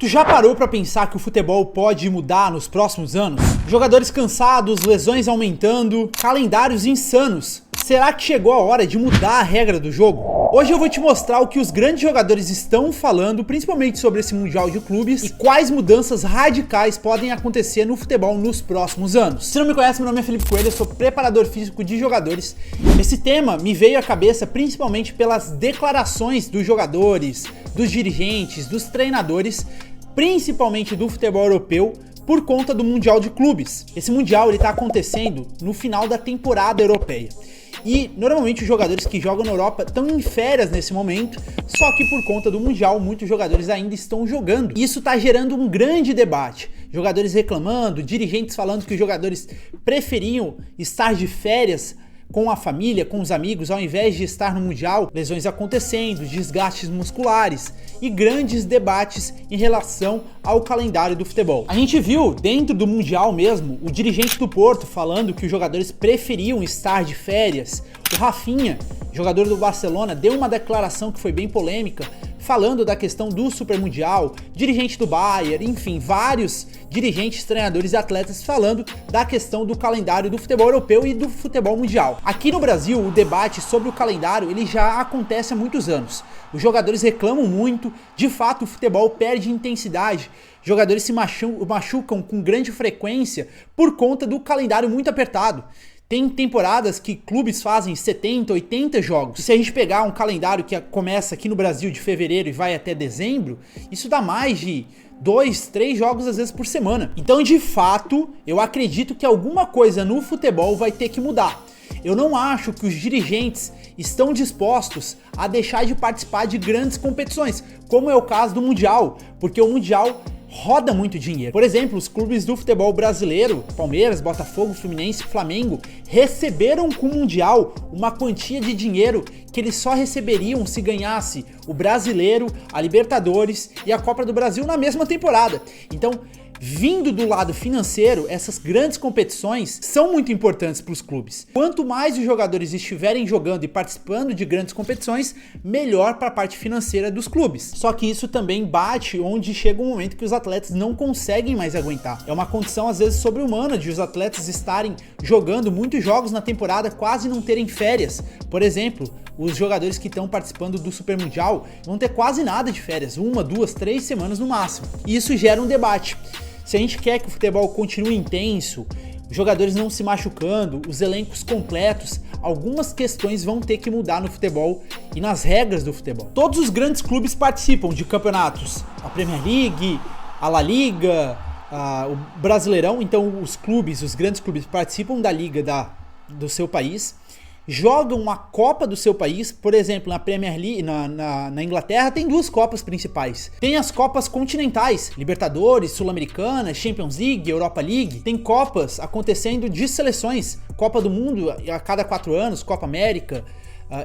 Tu já parou pra pensar que o futebol pode mudar nos próximos anos? Jogadores cansados, lesões aumentando, calendários insanos. Será que chegou a hora de mudar a regra do jogo? Hoje eu vou te mostrar o que os grandes jogadores estão falando, principalmente sobre esse Mundial de Clubes, e quais mudanças radicais podem acontecer no futebol nos próximos anos. Se não me conhece, meu nome é Felipe Coelho, eu sou preparador físico de jogadores. Esse tema me veio à cabeça principalmente pelas declarações dos jogadores, dos dirigentes, dos treinadores, principalmente do futebol europeu, por conta do Mundial de Clubes. Esse Mundial está acontecendo no final da temporada europeia. E normalmente os jogadores que jogam na Europa estão em férias nesse momento, só que por conta do Mundial muitos jogadores ainda estão jogando. Isso está gerando um grande debate. Jogadores reclamando, dirigentes falando que os jogadores preferiam estar de férias com a família, com os amigos, ao invés de estar no Mundial, lesões acontecendo, desgastes musculares e grandes debates em relação ao calendário do futebol. A gente viu dentro do Mundial mesmo, o dirigente do Porto falando que os jogadores preferiam estar de férias. O Rafinha, jogador do Barcelona, deu uma declaração que foi bem polêmica, falando da questão do Super Mundial, dirigente do Bayern, enfim, vários dirigentes, treinadores e atletas falando da questão do calendário do futebol europeu e do futebol mundial. Aqui no Brasil, o debate sobre o calendário ele já acontece há muitos anos. Os jogadores reclamam muito, de fato o futebol perde intensidade, jogadores se machucam com grande frequência por conta do calendário muito apertado. Tem temporadas que clubes fazem 70, 80 jogos. E se a gente pegar um calendário que começa aqui no Brasil de fevereiro e vai até dezembro, isso dá mais de 2, 3 jogos às vezes por semana. Então, de fato, eu acredito que alguma coisa no futebol vai ter que mudar. Eu não acho que os dirigentes estão dispostos a deixar de participar de grandes competições, como é o caso do Mundial, porque o Mundial roda muito dinheiro. Por exemplo, os clubes do futebol brasileiro, Palmeiras, Botafogo, Fluminense, Flamengo, receberam com o Mundial uma quantia de dinheiro que eles só receberiam se ganhasse o Brasileiro, a Libertadores e a Copa do Brasil na mesma temporada. Então, vindo do lado financeiro, essas grandes competições são muito importantes para os clubes. Quanto mais os jogadores estiverem jogando e participando de grandes competições, melhor para a parte financeira dos clubes. Só que isso também bate onde chega um momento que os atletas não conseguem mais aguentar. É uma condição às vezes sobre-humana de os atletas estarem jogando muitos jogos na temporada, quase não terem férias. Por exemplo, os jogadores que estão participando do Super Mundial vão ter quase nada de férias, 1, 2, 3 semanas no máximo. E isso gera um debate. Se a gente quer que o futebol continue intenso, os jogadores não se machucando, os elencos completos, algumas questões vão ter que mudar no futebol e nas regras do futebol. Todos os grandes clubes participam de campeonatos, a Premier League, a La Liga, o Brasileirão, então os grandes clubes participam da liga do seu país, jogam a Copa do seu país. Por exemplo, na Premier League, na Inglaterra tem 2 Copas principais. Tem as Copas continentais, Libertadores, Sul-Americana, Champions League, Europa League. Tem Copas acontecendo de seleções, Copa do Mundo a cada 4 anos, Copa América,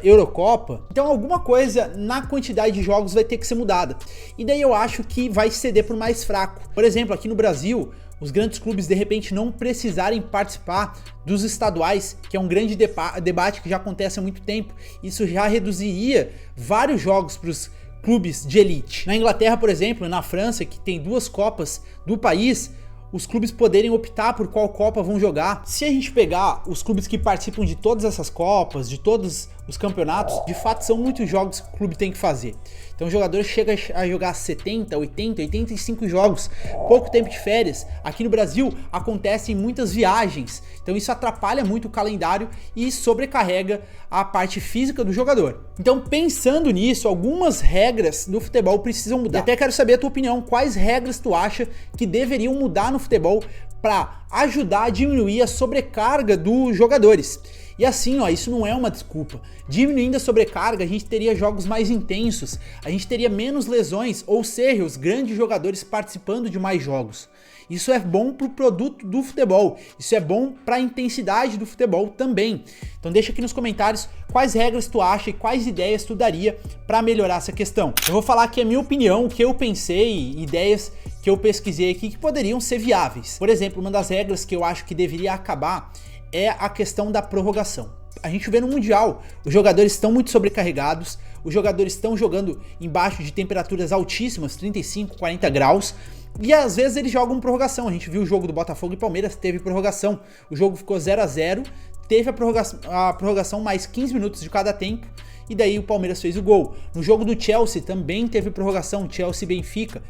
Eurocopa. Então alguma coisa na quantidade de jogos vai ter que ser mudada. E daí eu acho que vai ceder por mais fraco. Por exemplo, aqui no Brasil, os grandes clubes de repente não precisarem participar dos estaduais, que é um grande debate que já acontece há muito tempo. Isso já reduziria vários jogos para os clubes de elite. Na Inglaterra, por exemplo, na França, que tem 2 Copas do país, os clubes poderem optar por qual Copa vão jogar. Se a gente pegar os clubes que participam de todas essas Copas, de todos os campeonatos, de fato são muitos jogos que o clube tem que fazer. Então o jogador chega a jogar 70, 80, 85 jogos, pouco tempo de férias. Aqui no Brasil acontecem muitas viagens, então isso atrapalha muito o calendário e sobrecarrega a parte física do jogador. Então, pensando nisso, algumas regras do futebol precisam mudar. E até quero saber a tua opinião, quais regras tu acha que deveriam mudar no futebol para ajudar a diminuir a sobrecarga dos jogadores. E assim, isso não é uma desculpa. Diminuindo a sobrecarga, a gente teria jogos mais intensos, a gente teria menos lesões, ou seja, os grandes jogadores participando de mais jogos. Isso é bom para o produto do futebol, isso é bom para a intensidade do futebol também. Então deixa aqui nos comentários quais regras tu acha e quais ideias tu daria para melhorar essa questão. Eu vou falar aqui a minha opinião, o que eu pensei, ideias que eu pesquisei aqui que poderiam ser viáveis. Por exemplo, uma das regras que eu acho que deveria acabar é a questão da prorrogação. A gente vê no Mundial, os jogadores estão muito sobrecarregados, os jogadores estão jogando embaixo de temperaturas altíssimas, 35, 40 graus, e às vezes eles jogam prorrogação. A gente viu o jogo do Botafogo e Palmeiras, teve prorrogação, o jogo ficou 0-0, teve a prorrogação mais 15 minutos de cada tempo, e daí o Palmeiras fez o gol. No jogo do Chelsea também teve prorrogação, Chelsea e Benfica.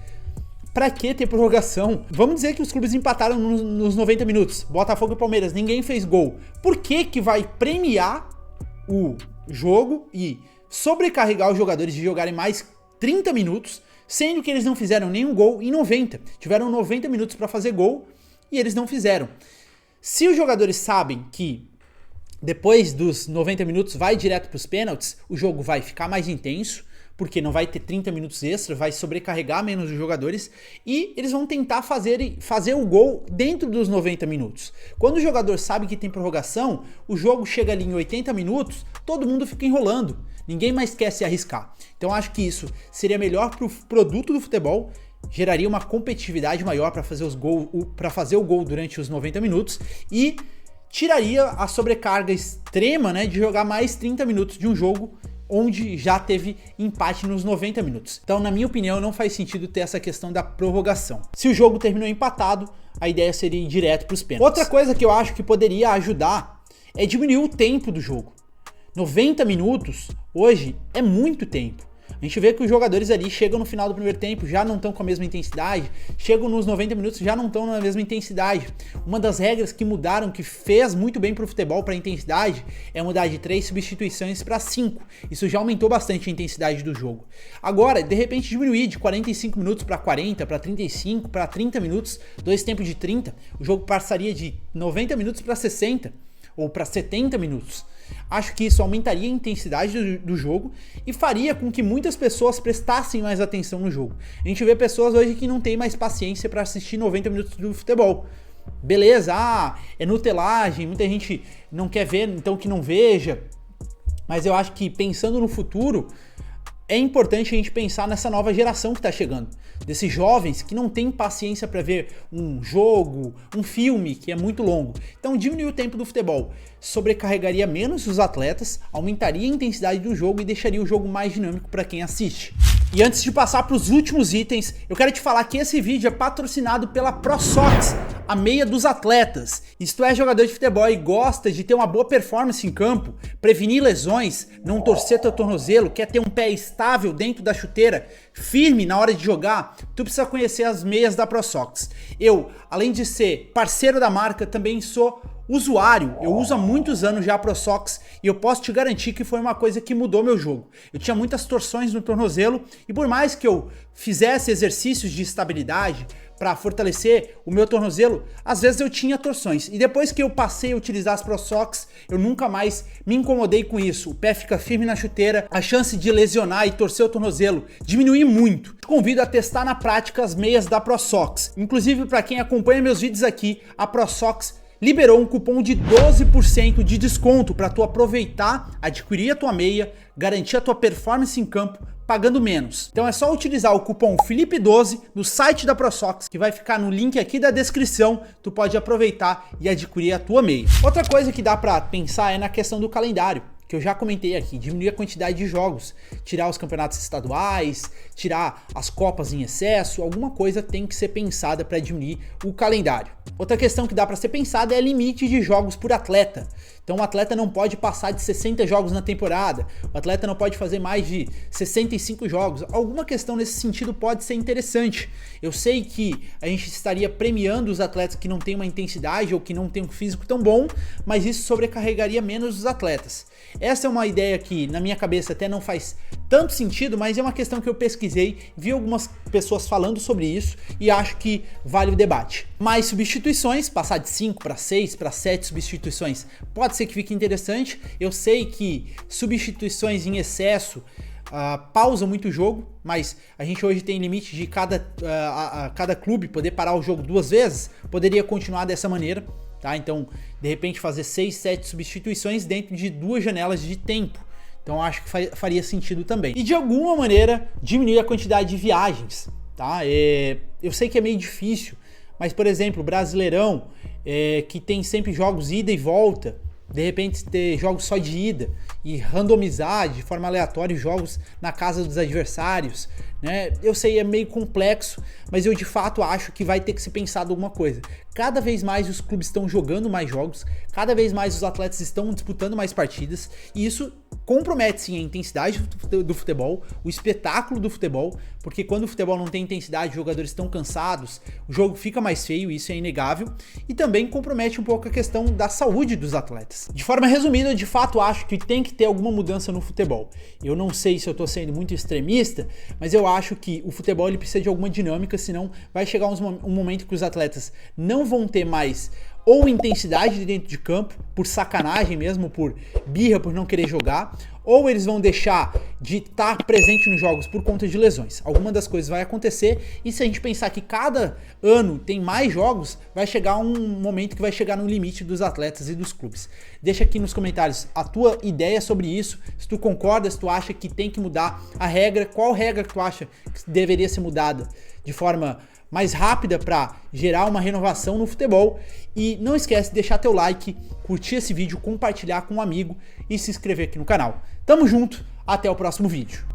Pra que ter prorrogação? Vamos dizer que os clubes empataram nos 90 minutos, Botafogo e Palmeiras, ninguém fez gol. Por que vai premiar o jogo e sobrecarregar os jogadores de jogarem mais 30 minutos, sendo que eles não fizeram nenhum gol em 90? Tiveram 90 minutos para fazer gol e eles não fizeram. Se os jogadores sabem que depois dos 90 minutos vai direto para os pênaltis, o jogo vai ficar mais intenso, porque não vai ter 30 minutos extra, vai sobrecarregar menos os jogadores, e eles vão tentar fazer o gol dentro dos 90 minutos. Quando o jogador sabe que tem prorrogação, o jogo chega ali em 80 minutos, todo mundo fica enrolando, ninguém mais quer se arriscar. Então acho que isso seria melhor para o produto do futebol, geraria uma competitividade maior para fazer o gol durante os 90 minutos e tiraria a sobrecarga extrema, né, de jogar mais 30 minutos de um jogo onde já teve empate nos 90 minutos. Então, na minha opinião, não faz sentido ter essa questão da prorrogação. Se o jogo terminou empatado, a ideia seria ir direto para os pênaltis. Outra coisa que eu acho que poderia ajudar é diminuir o tempo do jogo. 90 minutos, hoje, é muito tempo. A gente vê que os jogadores ali chegam no final do primeiro tempo, já não estão com a mesma intensidade, chegam nos 90 minutos, já não estão na mesma intensidade. Uma das regras que mudaram, que fez muito bem para o futebol, para a intensidade, é mudar de 3 substituições para 5. Isso já aumentou bastante a intensidade do jogo. Agora, de repente, diminuir de 45 minutos para 40, para 35, para 30 minutos, 2 tempos de 30, o jogo passaria de 90 minutos para 60 ou para 70 minutos. Acho que isso aumentaria a intensidade do jogo e faria com que muitas pessoas prestassem mais atenção no jogo. A gente vê pessoas hoje que não tem mais paciência para assistir 90 minutos do futebol. Beleza, é nutelagem, muita gente não quer ver, então que não veja. Mas eu acho que pensando no futuro, é importante a gente pensar nessa nova geração que está chegando, desses jovens que não têm paciência para ver um jogo, um filme que é muito longo. Então diminuir o tempo do futebol sobrecarregaria menos os atletas, aumentaria a intensidade do jogo e deixaria o jogo mais dinâmico para quem assiste. E antes de passar para os últimos itens, eu quero te falar que esse vídeo é patrocinado pela ProSox, a meia dos atletas. E se tu é jogador de futebol e gosta de ter uma boa performance em campo, prevenir lesões, não torcer teu tornozelo, quer ter um pé estável dentro da chuteira, firme na hora de jogar, tu precisa conhecer as meias da ProSox. Eu, além de ser parceiro da marca, também sou usuário. Eu uso há muitos anos já a ProSox e eu posso te garantir que foi uma coisa que mudou meu jogo. Eu tinha muitas torções no tornozelo e por mais que eu fizesse exercícios de estabilidade para fortalecer o meu tornozelo, às vezes eu tinha torções. E depois que eu passei a utilizar as ProSox, eu nunca mais me incomodei com isso. O pé fica firme na chuteira, a chance de lesionar e torcer o tornozelo diminui muito. Te convido a testar na prática as meias da ProSox. Inclusive, para quem acompanha meus vídeos aqui, a ProSox liberou um cupom de 12% de desconto para tu aproveitar, adquirir a tua meia, garantir a tua performance em campo, pagando menos. Então é só utilizar o cupom Felipe12 no site da ProSox, que vai ficar no link aqui da descrição, tu pode aproveitar e adquirir a tua meia. Outra coisa que dá para pensar é na questão do calendário, que eu já comentei aqui, diminuir a quantidade de jogos, tirar os campeonatos estaduais, tirar as copas em excesso, alguma coisa tem que ser pensada para diminuir o calendário. Outra questão que dá para ser pensada é limite de jogos por atleta. Então o atleta não pode passar de 60 jogos na temporada, o atleta não pode fazer mais de 65 jogos. Alguma questão nesse sentido pode ser interessante. Eu sei que a gente estaria premiando os atletas que não têm uma intensidade ou que não têm um físico tão bom, mas isso sobrecarregaria menos os atletas. Essa é uma ideia que na minha cabeça até não faz tanto sentido, mas é uma questão que eu pesquisei, vi algumas pessoas falando sobre isso e acho que vale o debate. Mais substituições, passar de 5 para 6, para 7 substituições, pode ser que fique interessante. Eu sei que substituições em excesso pausam muito o jogo, mas a gente hoje tem limite de cada clube poder parar o jogo 2 vezes, poderia continuar dessa maneira. Tá? Então, de repente fazer 6, 7 substituições dentro de 2 janelas de tempo. Então, acho que faria sentido também. E de alguma maneira, diminuir a quantidade de viagens. Tá? Eu sei que é meio difícil, mas, por exemplo, o Brasileirão, que tem sempre jogos ida e volta, de repente ter jogos só de ida e randomizar de forma aleatória os jogos na casa dos adversários, né? Eu sei, é meio complexo, mas eu de fato acho que vai ter que ser pensado alguma coisa. Cada vez mais os clubes estão jogando mais jogos, cada vez mais os atletas estão disputando mais partidas, e isso compromete sim a intensidade do futebol, o espetáculo do futebol, porque quando o futebol não tem intensidade, os jogadores estão cansados, o jogo fica mais feio, isso é inegável, e também compromete um pouco a questão da saúde dos atletas. De forma resumida, eu de fato acho que tem que ter alguma mudança no futebol. Eu não sei se eu tô sendo muito extremista, mas eu acho que o futebol ele precisa de alguma dinâmica, senão vai chegar um momento que os atletas não vão ter mais ou intensidade dentro de campo, por sacanagem mesmo, por birra, por não querer jogar, ou eles vão deixar de estar presente nos jogos por conta de lesões. Alguma das coisas vai acontecer, e se a gente pensar que cada ano tem mais jogos, vai chegar um momento que vai chegar no limite dos atletas e dos clubes. Deixa aqui nos comentários a tua ideia sobre isso, se tu concorda, se tu acha que tem que mudar a regra, qual regra que tu acha que deveria ser mudada de forma mais rápida para gerar uma renovação no futebol. E não esquece de deixar teu like, curtir esse vídeo, compartilhar com um amigo e se inscrever aqui no canal. Tamo junto, até o próximo vídeo.